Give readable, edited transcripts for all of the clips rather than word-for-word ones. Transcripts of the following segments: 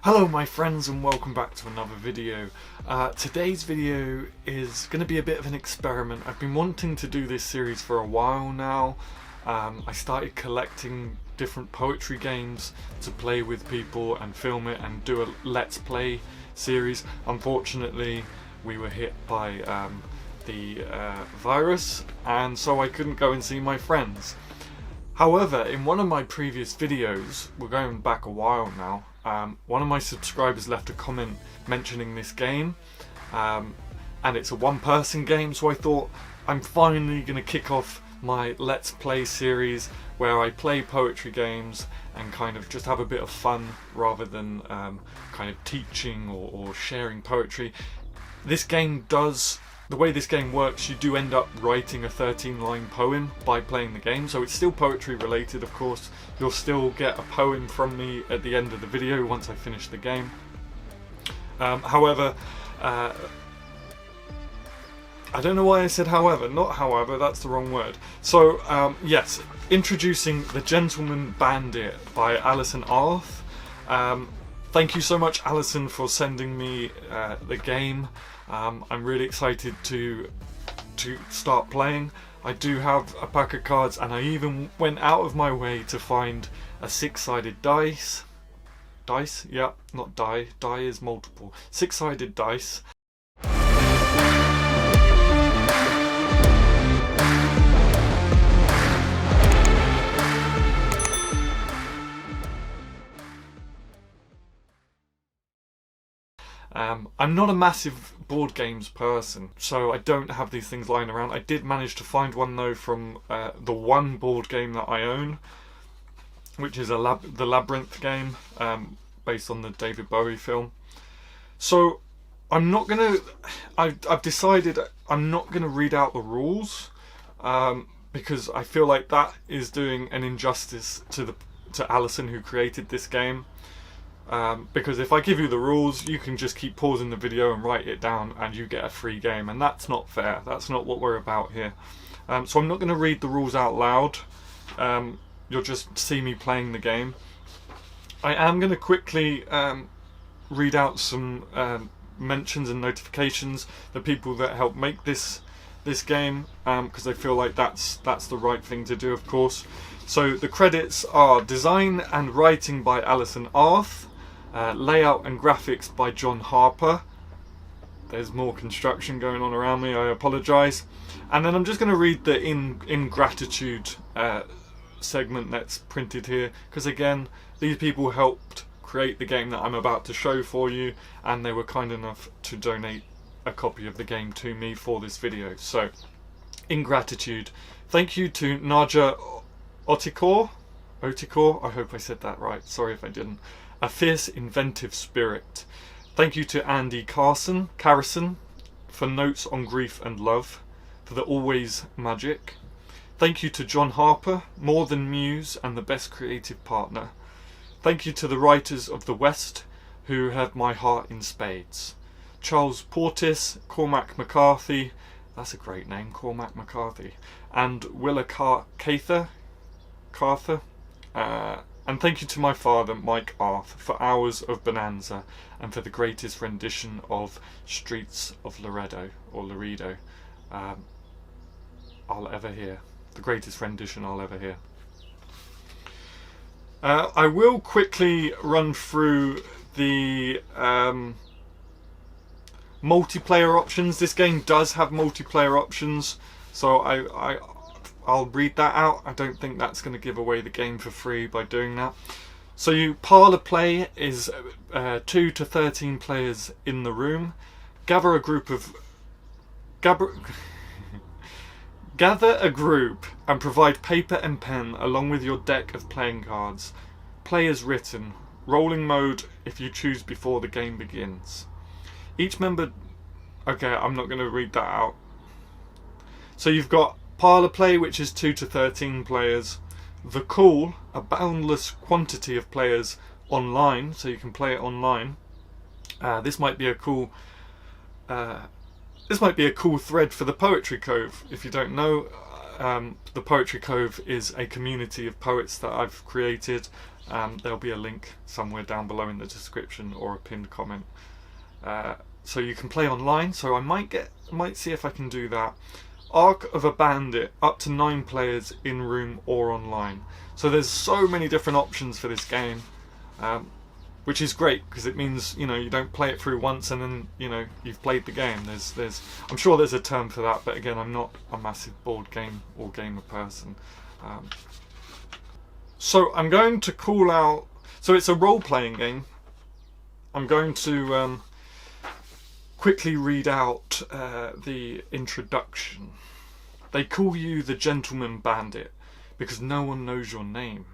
Hello my friends and welcome back to another video. Today's video is going to be a bit of an experiment. I've been wanting to do this series for a while now. I started collecting different poetry games to play with people and film it and do a let's play series. Unfortunately we were hit by the virus, and so I couldn't go and see my friends. However, in one of my previous videos, we're going back a while now, one of my subscribers left a comment mentioning this game, and it's a one-person game, so I thought I'm finally going to kick off my Let's Play series where I play poetry games and kind of just have a bit of fun rather than kind of teaching or sharing poetry. This game does... The way this game works, you do end up writing a 13-line poem by playing the game, so it's still poetry related, of course. You'll still get a poem from me at the end of the video once I finish the game. However, I don't know why I said however, not however, that's the wrong word. So, yes, introducing The Gentleman Bandit by Alison Arth. Thank you so much, Alison, for sending me the game. I'm really excited to start playing. I do have a pack of cards, and I even went out of my way to find a six-sided dice. Dice? Yeah, not die. Die is multiple. Six-sided dice. I'm not a massive board games person, so I don't have these things lying around. I did manage to find one though from the one board game that I own, which is the Labyrinth game, based on the David Bowie film. So I'm not gonna... I've decided I'm not gonna read out the rules, because I feel like that is doing an injustice to Alison, who created this game. Because if I give you the rules, you can just keep pausing the video and write it down and you get a free game, and that's not fair. That's not what we're about here. So I'm not going to read the rules out loud. You'll just see me playing the game. I am going to quickly read out some mentions and notifications, the people that helped make this game, because I feel like that's the right thing to do, of course. So the credits are design and writing by Alison Arth. Layout and graphics by John Harper. There's more construction going on around me, I apologise. And then I'm just going to read the ingratitude segment that's printed here, because again, these people helped create the game that I'm about to show for you, and they were kind enough to donate a copy of the game to me for this video. So, ingratitude. Thank you to Naja Otikor, I hope I said that right, sorry if I didn't. A fierce inventive spirit. Thank you to Andy Carson for notes on grief and love, for the always magic. Thank you to John Harper, more than muse and the best creative partner. Thank you to the writers of the West, who have my heart in spades. Charles Portis, Cormac McCarthy, that's a great name, Cormac McCarthy, and Willa Carther. And thank you to my father, Mike Arth, for hours of Bonanza and for the greatest rendition of Streets of Laredo, I'll ever hear. The greatest rendition I'll ever hear. I will quickly run through the multiplayer options. This game does have multiplayer options, so I'll read that out. I don't think that's going to give away the game for free by doing that. So parlour play is 2 to 13 players in the room. Gather a group and provide paper and pen along with your deck of playing cards. Play as written. Rolling mode if you choose before the game begins. Each member... Okay, I'm not going to read that out. So you've got parlour play, which is 2 to 13 players. The Call, a boundless quantity of players online, so you can play it online. This might be a cool This might be a cool thread for the Poetry Cove. If you don't know, the Poetry Cove is a community of poets that I've created. There'll be a link somewhere down below in the description or a pinned comment. So you can play online. So I might see if I can do that. Arc of a Bandit, up to 9 players in room or online. So there's so many different options for this game, which is great because it means, you know, you don't play it through once and then, you know, you've played the game. I'm sure there's a term for that, but again, I'm not a massive board game or gamer person. So I'm going to call out. So it's a role-playing game. I'm going to quickly read out the introduction. They call you the Gentleman Bandit because no one knows your name.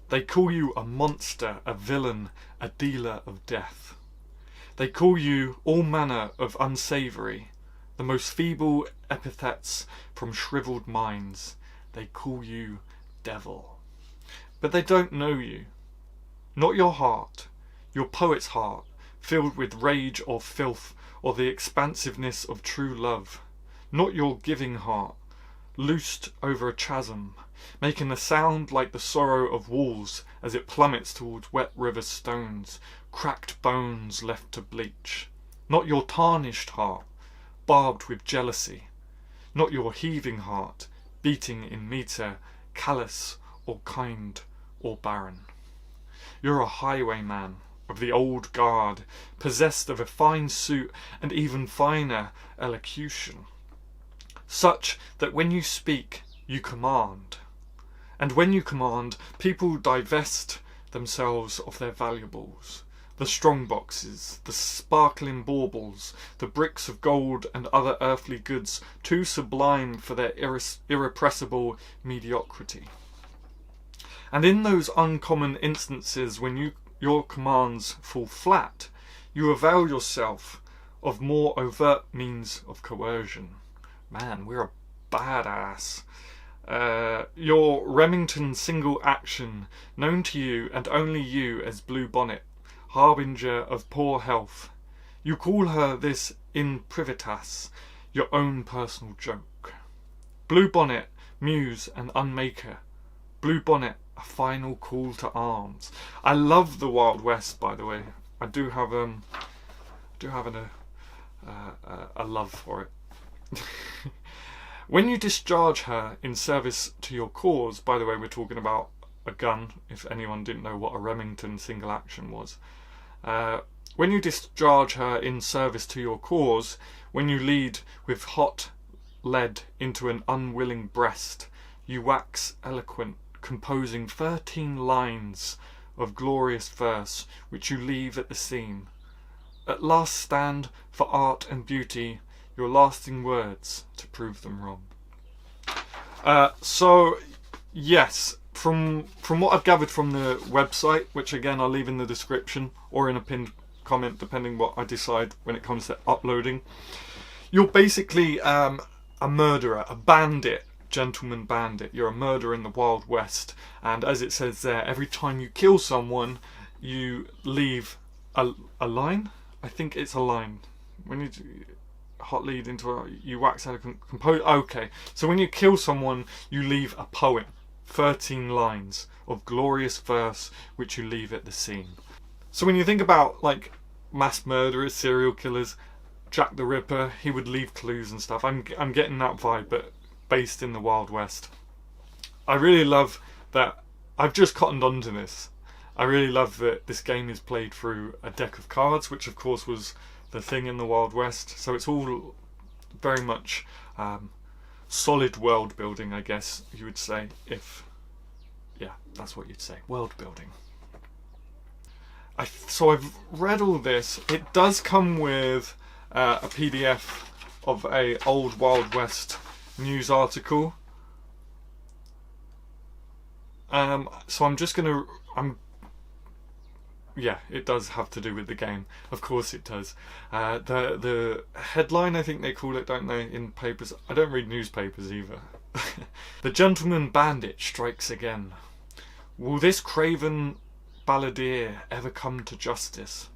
They call you a monster, a villain, a dealer of death. They call you all manner of unsavoury, the most feeble epithets from shrivelled minds. They call you devil. But they don't know you. Not your heart, your poet's heart, filled with rage or filth, or the expansiveness of true love. Not your giving heart, loosed over a chasm, making a sound like the sorrow of walls as it plummets towards wet river stones, cracked bones left to bleach. Not your tarnished heart, barbed with jealousy. Not your heaving heart, beating in metre, callous or kind or barren. You're a highwayman of the old guard, possessed of a fine suit and even finer elocution, such that when you speak, you command. And when you command, people divest themselves of their valuables, the strong boxes, the sparkling baubles, the bricks of gold and other earthly goods too sublime for their irrepressible mediocrity. And in those uncommon instances when your commands fall flat, you avail yourself of more overt means of coercion. Man, we're a badass. Your Remington single action, known to you and only you as Blue Bonnet, harbinger of poor health. You call her this in privitas, your own personal joke. Blue Bonnet, muse and unmaker. Blue Bonnet, a final call to arms. I love the Wild West, by the way. I do have a love for it. When you discharge her in service to your cause, by the way, we're talking about a gun, if anyone didn't know what a Remington single action was. When you discharge her in service to your cause, when you lead with hot lead into an unwilling breast, you wax eloquent, composing 13 lines of glorious verse, which you leave at the seam. At last stand for art and beauty, your lasting words to prove them wrong. So, yes, from what I've gathered from the website, which again I'll leave in the description or in a pinned comment, depending what I decide when it comes to uploading, you're basically a murderer, a bandit, gentleman bandit. You're a murderer in the Wild West, and as it says there, every time you kill someone, you leave a line. I think it's a line. When you hot lead into you wax eloquent compose. Okay, so when you kill someone, you leave a poem, 13 lines of glorious verse, which you leave at the scene. So when you think about like mass murderers, serial killers, Jack the Ripper, he would leave clues and stuff. I'm getting that vibe, but based in the Wild West. I really love that. I've just cottoned onto this. I really love that this game is played through a deck of cards, which of course was the thing in the Wild West. So it's all very much solid world building, I guess you would say. Yeah, that's what you'd say, world building. So I've read all this. It does come with a PDF of a old Wild West news article. So I'm just gonna yeah, it does have to do with the game. Of course it does. The headline, I think they call it, don't they, in papers? I don't read newspapers either. The Gentleman Bandit strikes again. Will this craven balladeer ever come to justice?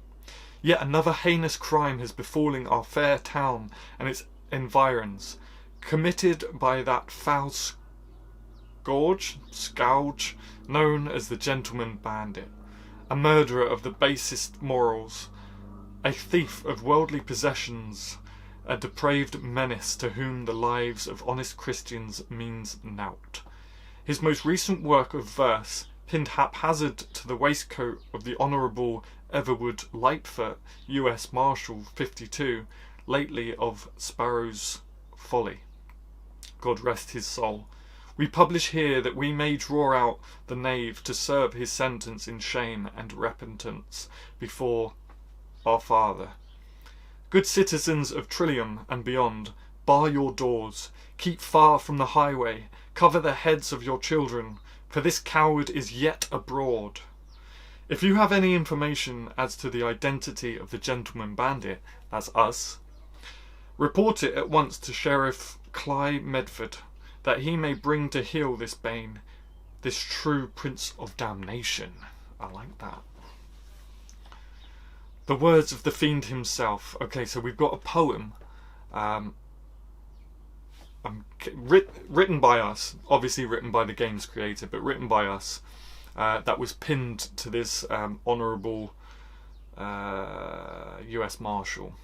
Yet another heinous crime has befallen our fair town and its environs, committed by that foul scourge known as the Gentleman Bandit, a murderer of the basest morals, a thief of worldly possessions, a depraved menace to whom the lives of honest Christians means nought. His most recent work of verse, pinned haphazard to the waistcoat of the Honourable Everwood Lightfoot, U.S. Marshal 52, lately of Sparrow's Folly, God rest his soul, we publish here that we may draw out the knave to serve his sentence in shame and repentance before our Father. Good citizens of Trillium and beyond, bar your doors, keep far from the highway, cover the heads of your children, for this coward is yet abroad. If you have any information as to the identity of the Gentleman Bandit, that's us, report it at once to Sheriff Cly Medford, that he may bring to heel this bane, this true Prince of Damnation. I like that. The words of the fiend himself. Okay, so we've got a poem written by us, obviously written by the game's creator, but written by us, that was pinned to this Honourable US Marshal.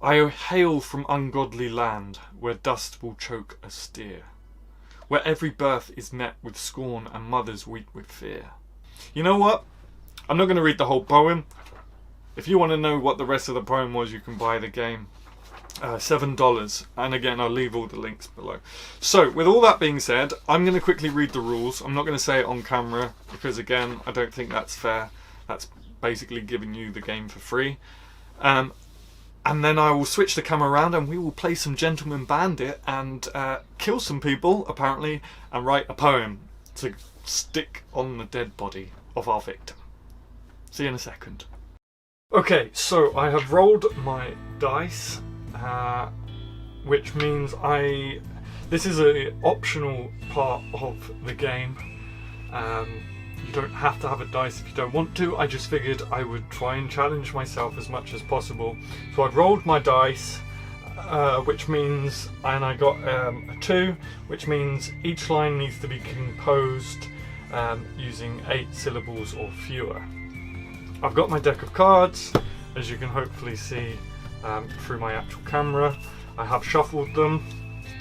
I hail from ungodly land, where dust will choke a steer, where every birth is met with scorn and mothers weep with fear. You know what? I'm not going to read the whole poem. If you want to know what the rest of the poem was, you can buy the game. $7. And again, I'll leave all the links below. So, with all that being said, I'm going to quickly read the rules. I'm not going to say it on camera, because again, I don't think that's fair. That's basically giving you the game for free. And then I will switch the camera around and we will play some Gentleman Bandit and kill some people, apparently, and write a poem to stick on the dead body of our victim. See you in a second. Okay, so I have rolled my dice, which means this is an optional part of the game. You don't have to have a dice if you don't want to. I just figured I would try and challenge myself as much as possible. So I've rolled my dice, which means, and I got a 2, which means each line needs to be composed using 8 syllables or fewer. I've got my deck of cards, as you can hopefully see through my actual camera. I have shuffled them.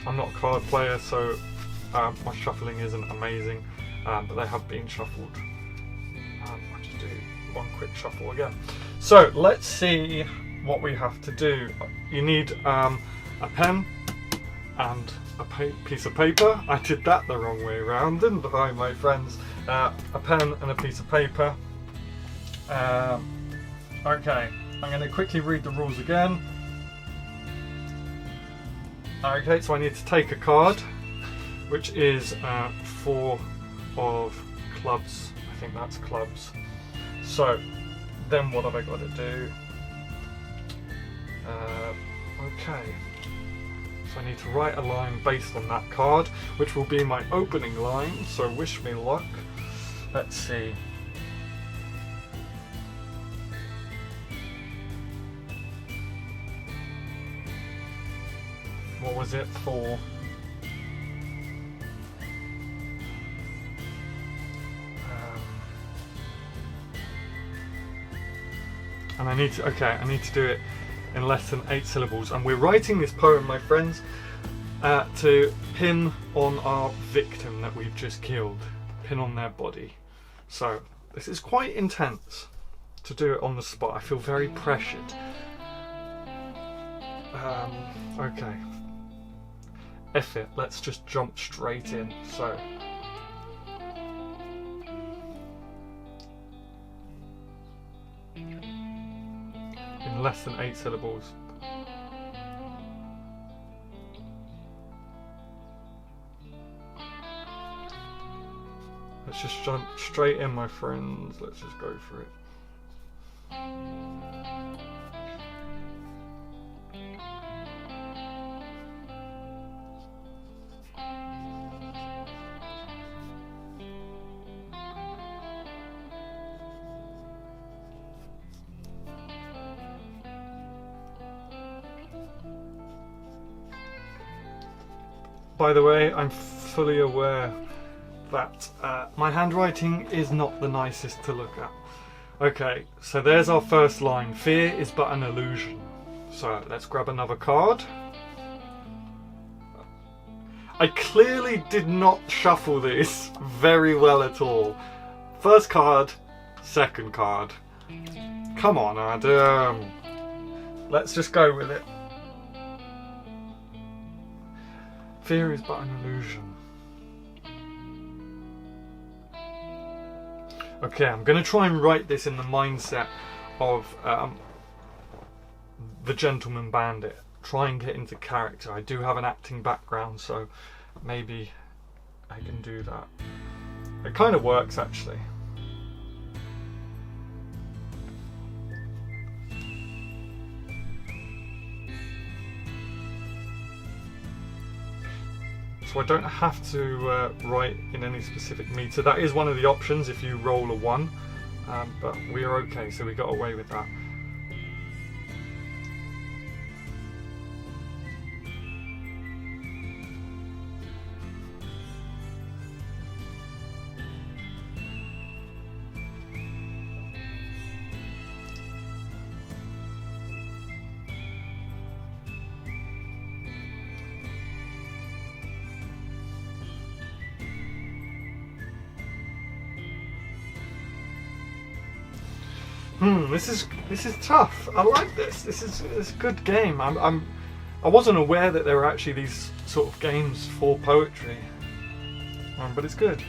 I'm not a card player, so my shuffling isn't amazing. But they have been shuffled. I'll just do one quick shuffle again. So let's see what we have to do. You need a pen and a piece of paper. I did that the wrong way around, didn't I, my friends? A pen and a piece of paper. Okay, I'm going to quickly read the rules again. Okay, so I need to take a card, which is 4 of clubs. I think that's clubs. So then what have I got to do? Okay, so I need to write a line based on that card, which will be my opening line, so wish me luck. Let's see. What was it for? And I need to do it in less than 8 syllables. And we're writing this poem, my friends, to pin on our victim that we've just killed. Pin on their body. So, this is quite intense to do it on the spot. I feel very pressured. Okay. F it, let's just jump straight in. So, in less than 8 syllables. Let's just jump straight in, my friends. Let's just go for it. by the way, I'm fully aware that my handwriting is not the nicest to look at. Okay, so there's our first line. Fear is but an illusion. So let's grab another card. I clearly did not shuffle this very well at all. First card, second card. Come on, Adam. Let's just go with it. Fear is but an illusion. Okay, I'm going to try and write this in the mindset of the gentleman bandit. Try and get into character. I do have an acting background, so maybe I can do that. It kind of works, actually. So I don't have to write in any specific meter. That is one of the options if you roll a 1, but we are okay, so we got away with that. This is tough. I like this. This is a good game. I wasn't aware that there were actually these sort of games for poetry, but it's good.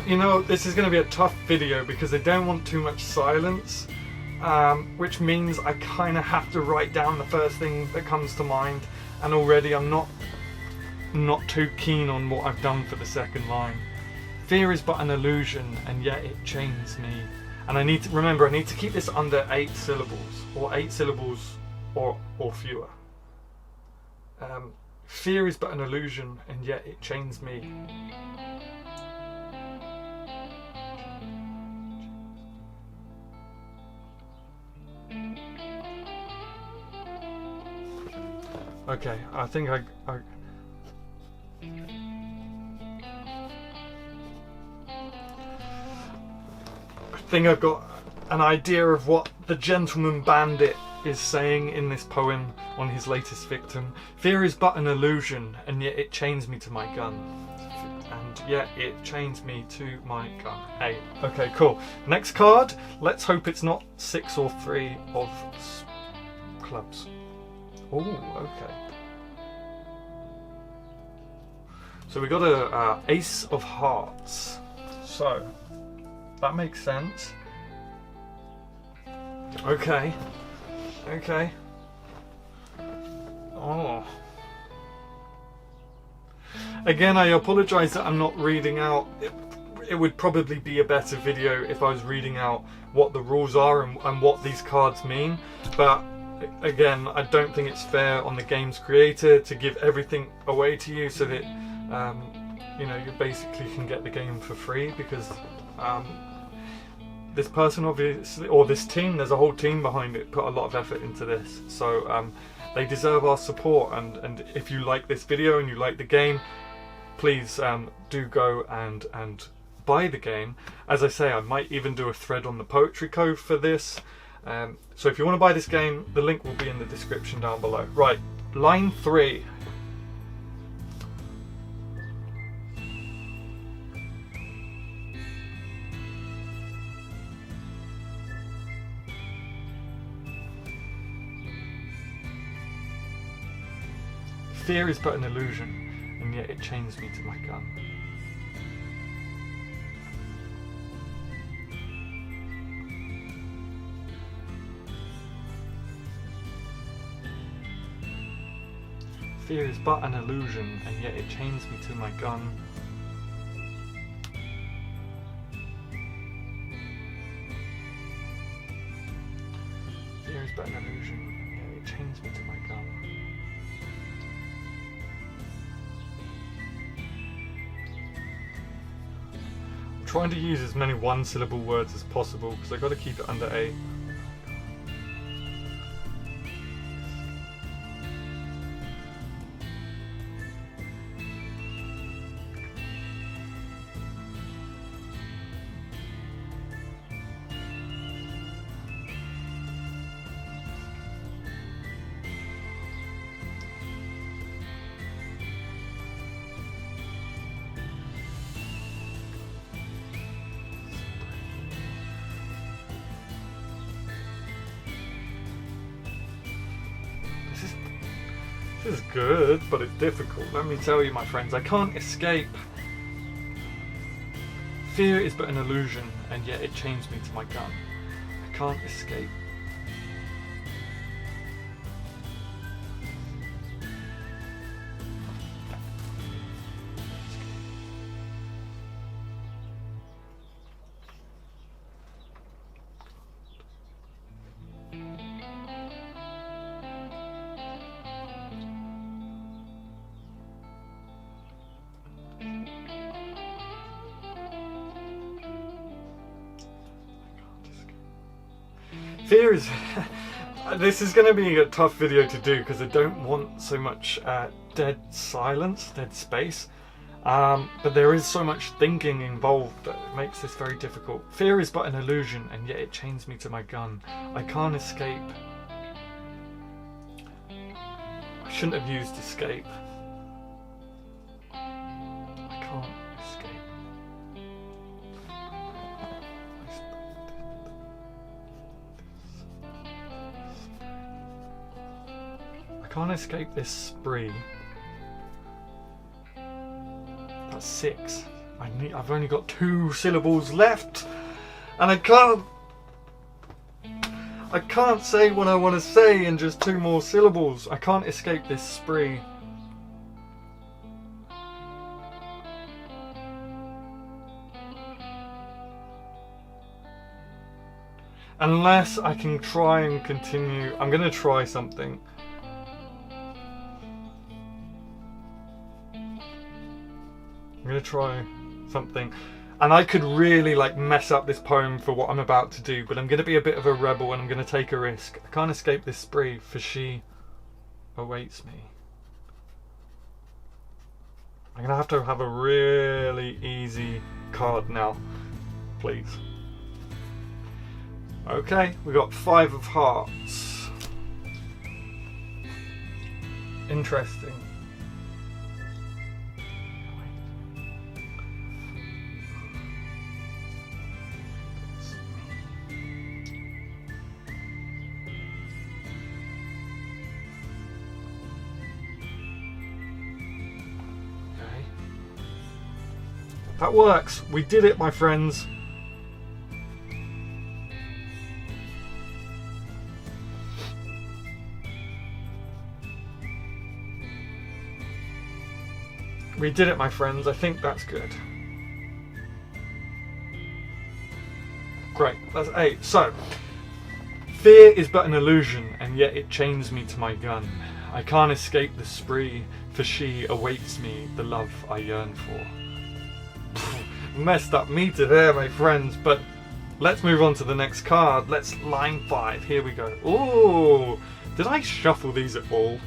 You know, this is going to be a tough video because I don't want too much silence, which means I kind of have to write down the first thing that comes to mind, and already I'm not too keen on what I've done for the second line. Fear is but an illusion, and yet it chains me. And I need to remember, I need to keep this under 8 syllables, or 8 syllables or fewer. Fear is but an illusion, and yet it chains me. Okay, I think I think I've got an idea of what the gentleman bandit is saying in this poem on his latest victim. Fear is but an illusion, and yet it chains me to my gun. And yet it chains me to my gun. 8. Okay, cool. Next card. Let's hope it's not 6 or 3 of clubs. Oh, okay. So we got a Ace of Hearts. So that makes sense. Okay. Okay. Oh. Again, I apologise that I'm not reading out. It would probably be a better video if I was reading out what the rules are and what these cards mean. But again, I don't think it's fair on the game's creator to give everything away to you so that you know, you basically can get the game for free, because this person obviously, or this team, there's a whole team behind it, put a lot of effort into this, so they deserve our support. And if you like this video and you like the game, please do go and buy the game. As I say, I might even do a thread on the poetry code for this. So if you want to buy this game, the link will be in the description down below. Right, line 3. Fear is but an illusion, and yet it chains me to my gun. Fear is but an illusion, and yet it chains me to my gun. Fear is but an illusion, and yet it chains me to my gun. I'm trying to use as many one-syllable words as possible because I've got to keep it under 8. This is good, but it's difficult. Let me tell you, my friends, I can't escape. Fear is but an illusion, and yet it chains me to my gun. I can't escape. Fear is... This is going to be a tough video to do because I don't want so much dead silence, dead space. But there is so much thinking involved that it makes this very difficult. Fear is but an illusion, and yet it chains me to my gun. I can't escape. I shouldn't have used escape. I can't escape. I can't escape this spree. That's 6. I've only got 2 syllables left, and I can't say what I want to say in just 2 more syllables. I can't escape this spree. Unless I can try and continue. I'm going to try something. I'm going to try something. And I could really mess up this poem for what I'm about to do, but I'm going to be a bit of a rebel and I'm going to take a risk. I can't escape this spree, for she awaits me. I'm going to have a really easy card now, please. Okay, we got 5 of hearts. Interesting. That works. We did it, my friends. We did it, my friends. I think that's good. Great. That's 8. So, fear is but an illusion, and yet it chains me to my gun. I can't escape the spree, for she awaits me, the love I yearn for. Messed up meter there, my friends, but let's move on to the next card. Let's line 5. Here we go. Ooh, did I shuffle these at all?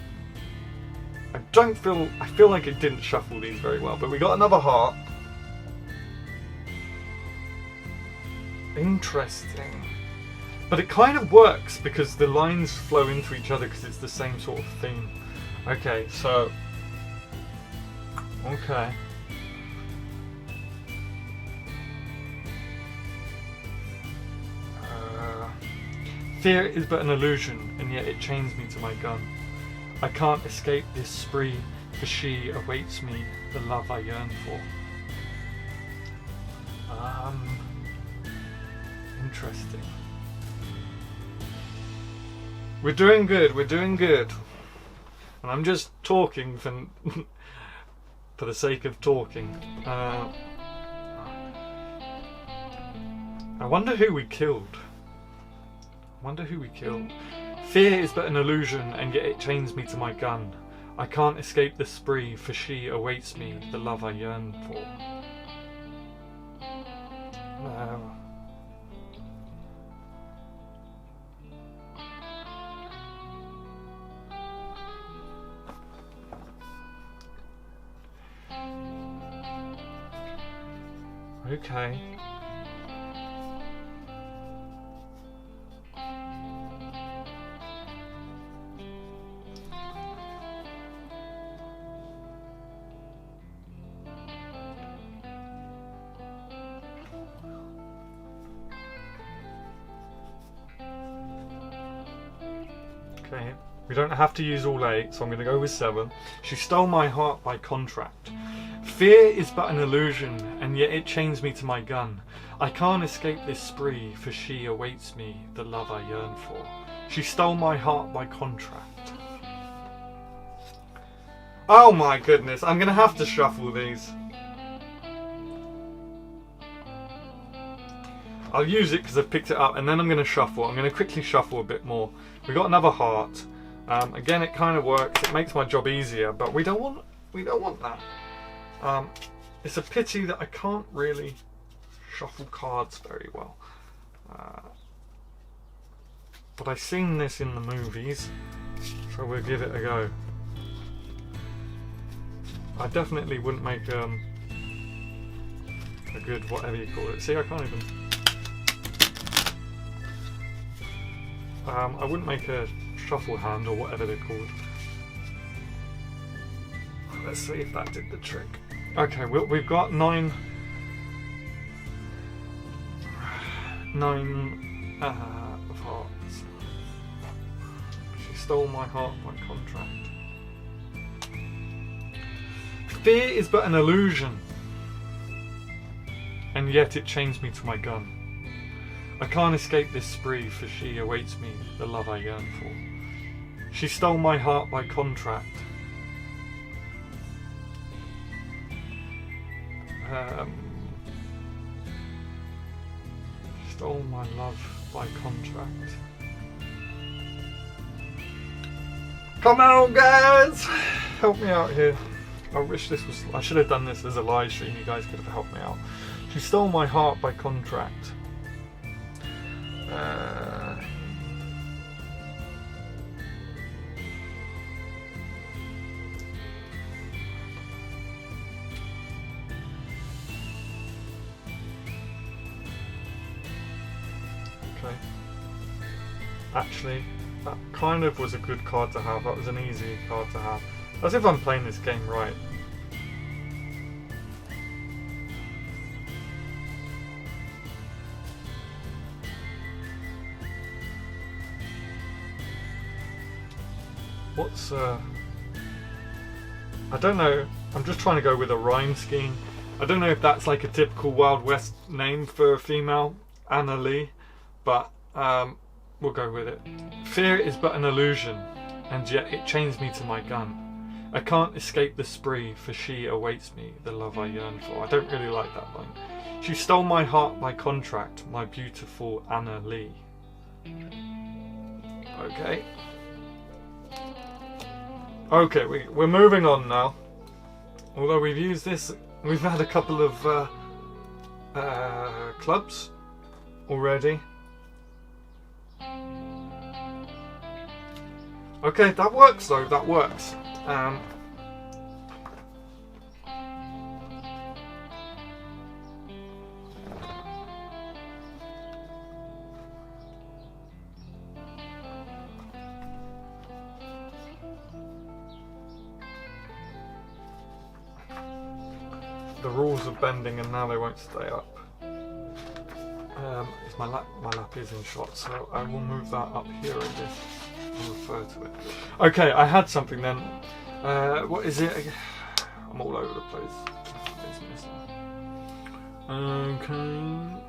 I feel like it didn't shuffle these very well, but we got another heart. Interesting. But it kind of works because the lines flow into each other because it's the same sort of theme. Okay, so... Okay. Fear is but an illusion, and yet it chains me to my gun. I can't escape this spree, for she awaits me, the love I yearn for. Interesting. We're doing good, we're doing good. And I'm just talking for for the sake of talking. I wonder who we killed. Fear is but an illusion, and yet it chains me to my gun. I can't escape the spree, for she awaits me, the love I yearn for. Okay. Okay, we don't have to use all 8, so I'm going to go with 7. She stole my heart by contract. Fear is but an illusion, and yet it chains me to my gun. I can't escape this spree, for she awaits me, the love I yearn for. She stole my heart by contract. Oh my goodness, I'm going to have to shuffle these. I'll use it because I've picked it up, and then I'm going to shuffle. I'm going to quickly shuffle a bit more. We got another heart. Again, it kind of works. It makes my job easier, but we don't want that. It's a pity that I can't really shuffle cards very well. But I've seen this in the movies, so we'll give it a go. I definitely wouldn't make a good whatever you call it. See, I can't even. I wouldn't make a shuffle hand or whatever they're called. Let's see if that did the trick. Okay, we've got 9 of hearts. She stole my heart by contract. Fear is but an illusion, and yet it chains me to my gun. I can't escape this spree, for she awaits me, the love I yearn for. She stole my heart by contract. Stole my love by contract. Come on, guys! Help me out here. I wish this was. I should have done this as a live stream. You guys could have helped me out. She stole my heart by contract. Okay. Actually, that kind of was a good card to have. That was an easy card to have. As if I'm playing this game right. What's I don't know, I'm just trying to go with a rhyme scheme. I don't know if that's like a typical Wild West name for a female, Anna Lee, but we'll go with it. Fear is but an illusion, and yet it chains me to my gun. I can't escape the spree, for she awaits me, the love I yearn for. I don't really like that line. She stole my heart by contract, my beautiful Anna Lee. Okay. Okay, we're moving on now. Although we've used this, we've had a couple of clubs already. Okay, that works though, that works. The rules of bending, and now they won't stay up. My lap is in shot, so I will move that up here a bit. I'll refer to it. Okay, I had something then. What is it? I'm all over the place. Okay.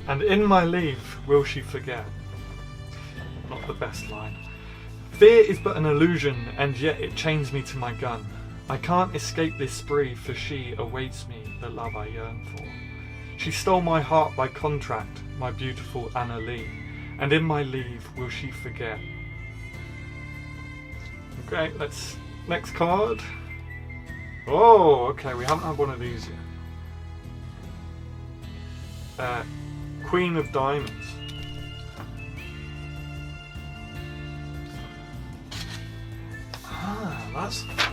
And in my leave will she forget. Not the best line. Fear is but an illusion, and yet it chains me to my gun. I can't escape this spree, for she awaits me the love I yearn for. She stole my heart by contract, my beautiful Anna Lee, and in my leave will she forget. Okay, let's next card. Oh, okay, we haven't had one of these yet. Queen of Diamonds.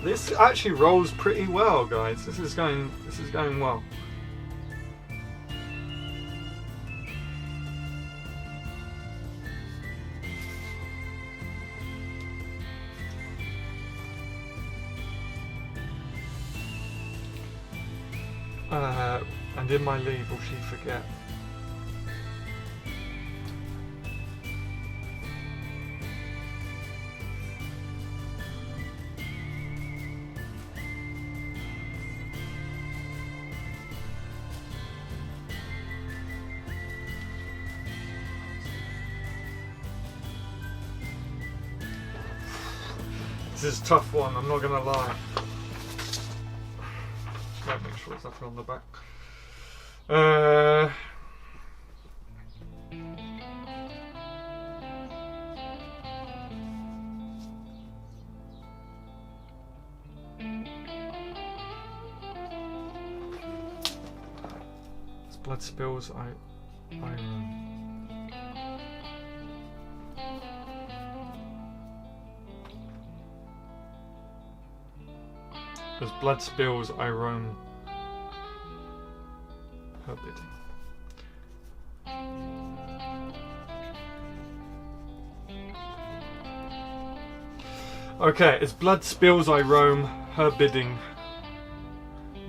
This actually rolls pretty well, guys. This is going well. And in my leave will she forget. This is a tough one, I'm not gonna lie. Gotta make sure there's nothing on the back. As blood spills, As blood spills, I roam her bidding. Okay, as blood spills, I roam her bidding.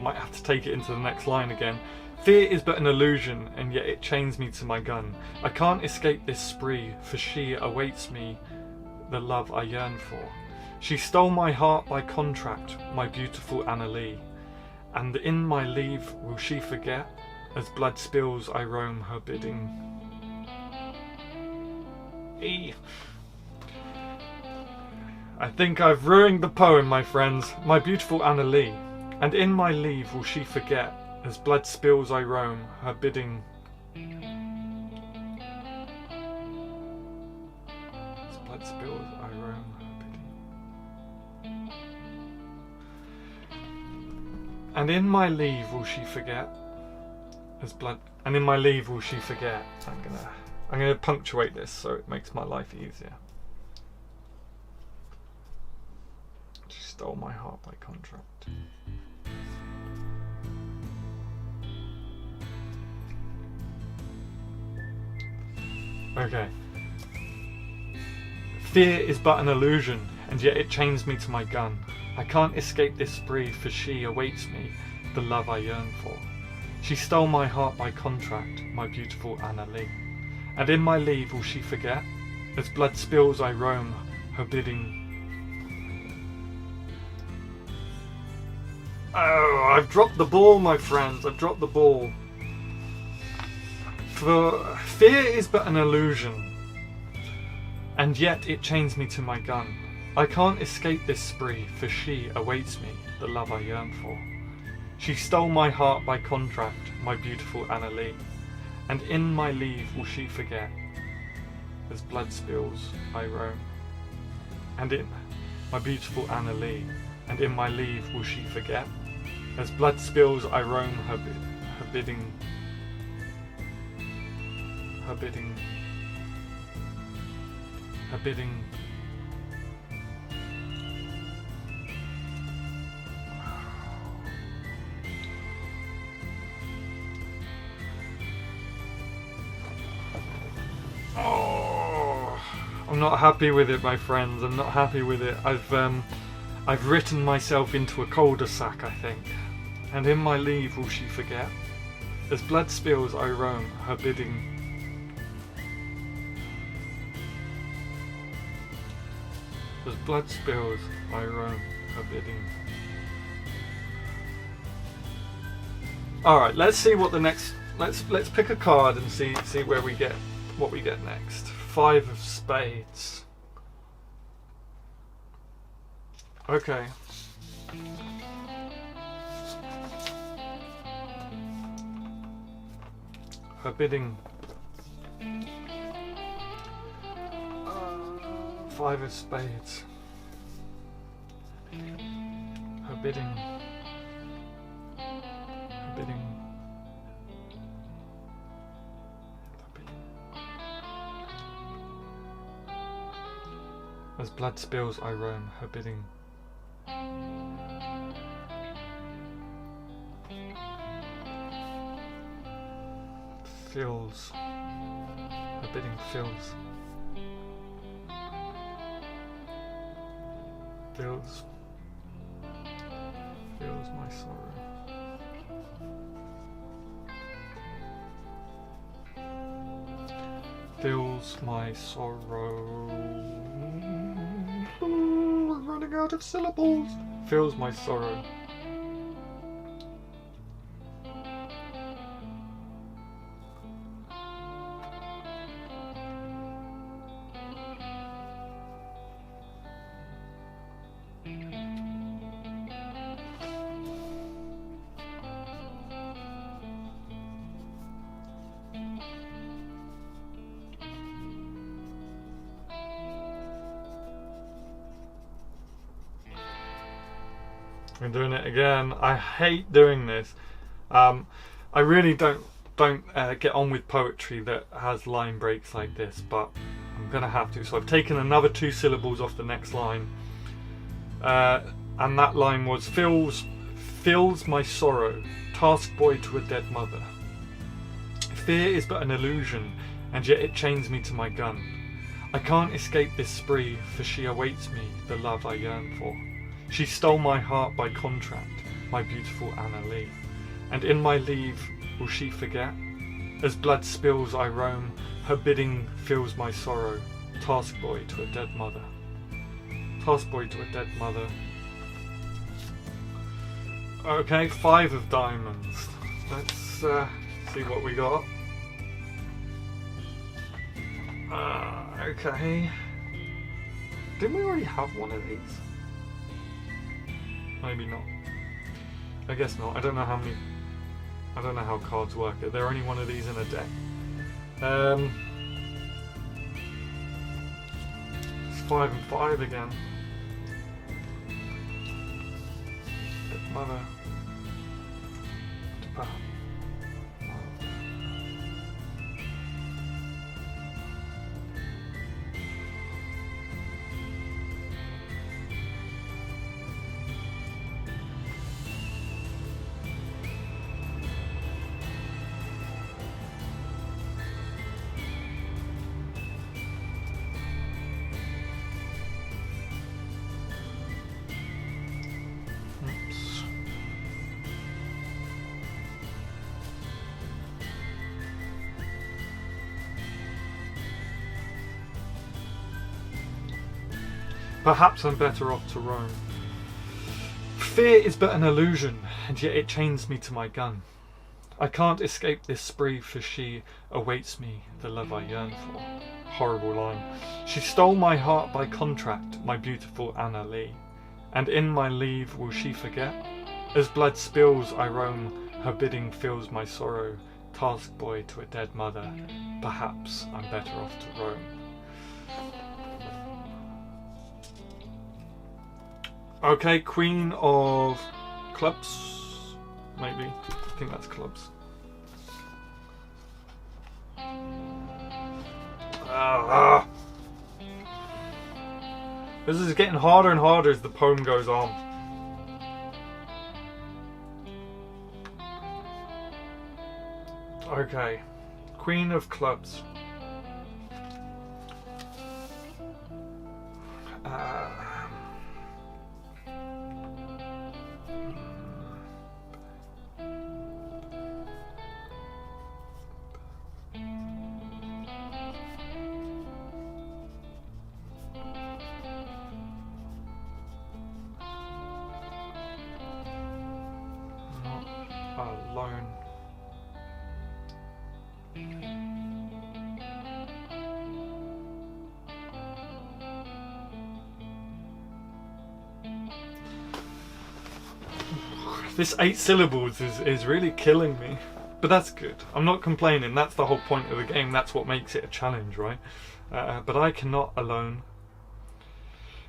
Might have to take it into the next line again. Fear is but an illusion, and yet it chains me to my gun. I can't escape this spree, for she awaits me the love I yearn for. She stole my heart by contract, my beautiful Anna Lee, and in my leave will she forget? As blood spills, I roam her bidding. I think I've ruined the poem, my friends. My beautiful Anna Lee, and in my leave will she forget? As blood spills, I roam her bidding. As blood spills, I roam her bidding. And in my leave will she forget? As blood, and in my leave will she forget? I'm gonna punctuate this so it makes my life easier. She stole my heart by contract. Okay. Fear is but an illusion, and yet it chains me to my gun. I can't escape this spree, for she awaits me the love I yearn for. She stole my heart by contract, my beautiful Anna Lee, and in my leave will she forget? As blood spills, I roam her bidding. Oh, I've dropped the ball, my friends. I've dropped the ball. For fear is but an illusion, and yet it chains me to my gun. I can't escape this spree, for she awaits me the love I yearn for. She stole my heart by contract, my beautiful Anna Lee, and in my leave will she forget? As blood spills, I roam. And in my beautiful Anna Lee, and in my leave will she forget? As blood spills, I roam her bidding. Her bidding. Her bidding. Oh, I'm not happy with it, my friends. I'm not happy with it. I've written myself into a cul-de-sac, I think. And in my leave will she forget? As blood spills, I roam her bidding. As blood spills, I roam her bidding. Alright, let's see what the next let's pick a card and see where we get what we get next. 5 of spades. Okay. Forbidding. 5 of spades. Forbidding. As blood spills, I roam, forbidding. Fills. Forbidding fills. Fills my sorrow. Fills my sorrow. I'm running out of syllables. Fills my sorrow. I'm doing it again. I hate doing this. I really don't get on with poetry that has line breaks like this, but I'm gonna have to. So I've taken another 2 syllables off the next line, and that line was fills my sorrow, task boy to a dead mother. Fear is but an illusion, and yet it chains me to my gun. I can't escape this spree, for she awaits me, the love I yearn for. She stole my heart by contract, my beautiful Anna Lee. And in my leave will she forget? As blood spills I roam, her bidding fills my sorrow. Task boy to a dead mother. Task boy to a dead mother. Okay, 5 of diamonds. Let's see what we got. Okay. Didn't we already have one of these? Maybe not. I guess not. I don't know how cards work. Are there only one of these in a deck? It's 5 and 5 again. Mother. Perhaps I'm better off to roam. Fear is but an illusion, and yet it chains me to my gun. I can't escape this spree, for she awaits me, the love I yearn for. Horrible line. She stole my heart by contract, my beautiful Anna Lee. And in my leave will she forget? As blood spills I roam, her bidding fills my sorrow. Task boy to a dead mother, perhaps I'm better off to roam. Okay, Queen of Clubs, maybe. I think that's clubs. This is getting harder and harder as the poem goes on. Okay, Queen of Clubs. Alone. This 8 syllables is really killing me. But that's good. I'm not complaining. That's the whole point of the game. That's what makes it a challenge, right? But I cannot alone.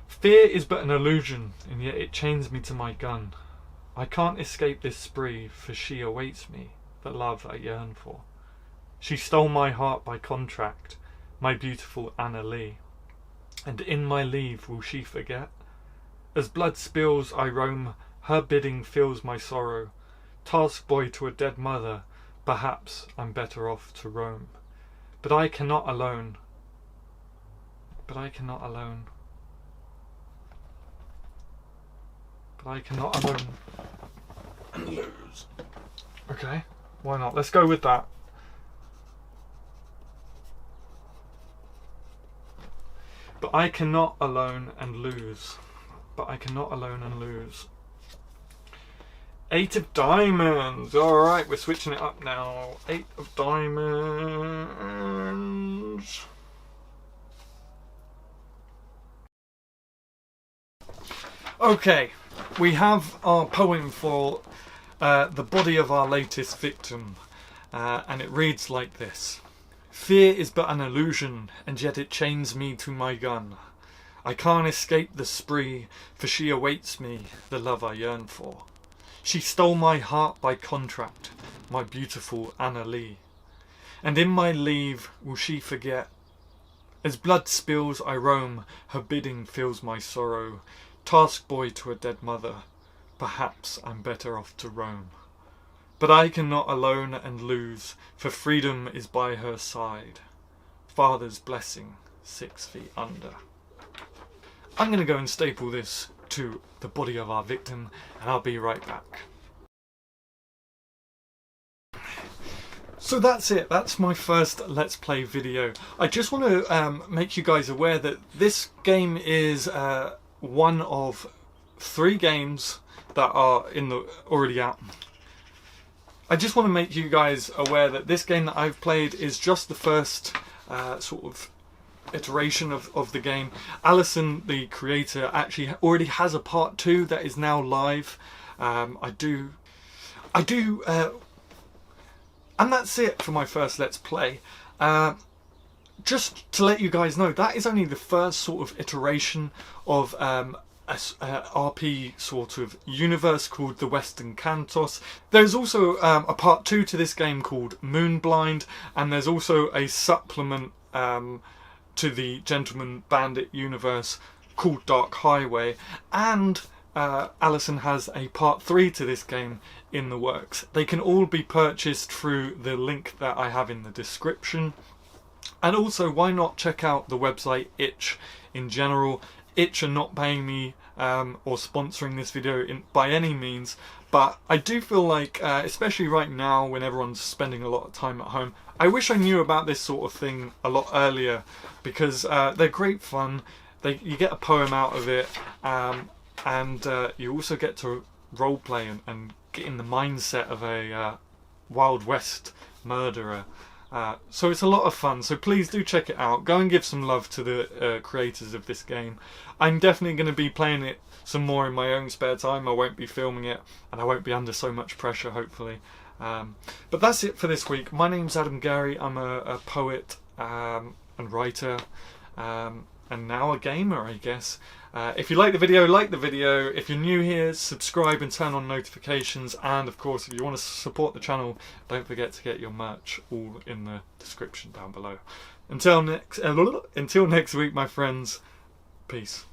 Fear is but an illusion, and yet it chains me to my gun. I can't escape this spree, for she awaits me, the love I yearn for. She stole my heart by contract, my beautiful Anna Lee. And in my leave will she forget? As blood spills I roam, her bidding fills my sorrow. Task boy to a dead mother, perhaps I'm better off to roam. But I cannot alone. But I cannot alone. But I cannot alone and lose. Okay, why not? Let's go with that. But I cannot alone and lose. But I cannot alone and lose. 8 of diamonds. Alright, we're switching it up now. 8 of diamonds. Okay, we have our poem for the body of our latest victim. And it reads like this. Fear is but an illusion, and yet it chains me to my gun. I can't escape the spree, for she awaits me, the love I yearn for. She stole my heart by contract, my beautiful Anna Lee. And in my leave will she forget? As blood spills I roam, her bidding fills my sorrow. Task boy to a dead mother, perhaps I'm better off to roam. But I cannot alone and lose, for freedom is by her side. Father's blessing 6 feet under. I'm going to go and staple this to the body of our victim, and I'll be right back. So that's it. That's my first Let's Play video. I just want to make you guys aware that this game is one of 3 games that are already out. I just want to make you guys aware that this game that I've played is just the first sort of iteration of the game. Alison, the creator, actually already has a part 2 that is now live. And that's it for my first Let's Play. Just to let you guys know, that is only the first sort of iteration of a RP sort of universe called the Western Cantos. There's also a part 2 to this game called Moonblind, and there's also a supplement to the Gentleman Bandit universe called Dark Highway, and Alison has a part 3 to this game in the works. They can all be purchased through the link that I have in the description. And also, why not check out the website Itch in general. Itch are not paying me or sponsoring this video by any means, but I do feel like, especially right now when everyone's spending a lot of time at home, I wish I knew about this sort of thing a lot earlier, because they're great fun. You get a poem out of it, and you also get to roleplay and get in the mindset of a Wild West murderer. So it's a lot of fun, so please do check it out. Go and give some love to the creators of this game. I'm definitely going to be playing it some more in my own spare time. I won't be filming it, and I won't be under so much pressure, hopefully. But that's it for this week. My name's Adam Gary. I'm a poet and writer, and now a gamer, I guess. If you like the video, like the video. If you're new here, subscribe and turn on notifications. And of course, if you want to support the channel, don't forget to get your merch all in the description down below. Until next week, my friends, peace.